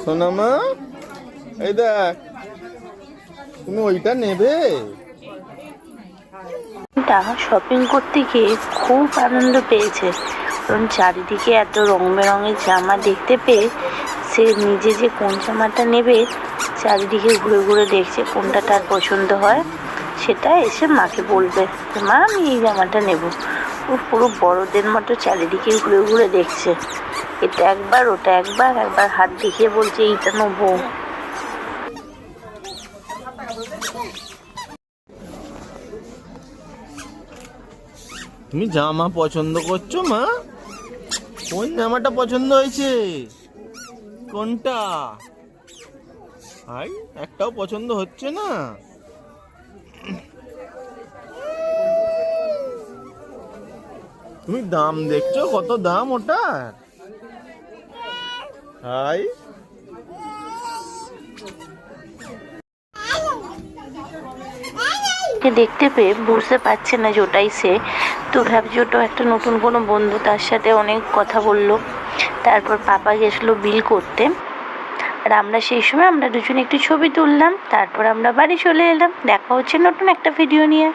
সোনামা, এই দেখ, তুমি ওইটা নেবে? শপিং করতে গিয়ে খুব আনন্দ পেয়েছে, কারণ চারিদিকে এত রং বেরঙের জামা দেখতে পেয়ে সে নিজে যে কোন জামাটা নেবে চারিদিকে ঘুরে ঘুরে দেখছে, কোনটা তার পছন্দ হয় সেটা এসে মাকে বলবে, মা আমি এই জামাটা নেব। ও পুরো বড়দের মতো চারিদিকে ঘুরে ঘুরে দেখছে, এটা একবার ওটা একবার, একবার হাত দেখিয়ে বলছে এইটা নেবো। তুমি জামা পছন্দ করছো মা? কোন জামাটা পছন্দ হয়েছে? কোনটা? আই, একটাও পছন্দ হচ্ছে না। তুমি দাম দেখছো, কত দাম ওটা? হাই, দেখতে পেয়ে বুঝতে পারছে না যে ওটাই সে, তো ভাবছি ওটা একটা নতুন কোনো বন্ধু, তার সাথে অনেক কথা বললো। তারপর পাপা গেছিলো বিল করতে, আর আমরা সেই সময় আমরা দুজনে একটি ছবি তুললাম, তারপর আমরা বাড়ি চলে এলাম। দেখা হচ্ছে নতুন একটা ভিডিও নিয়ে।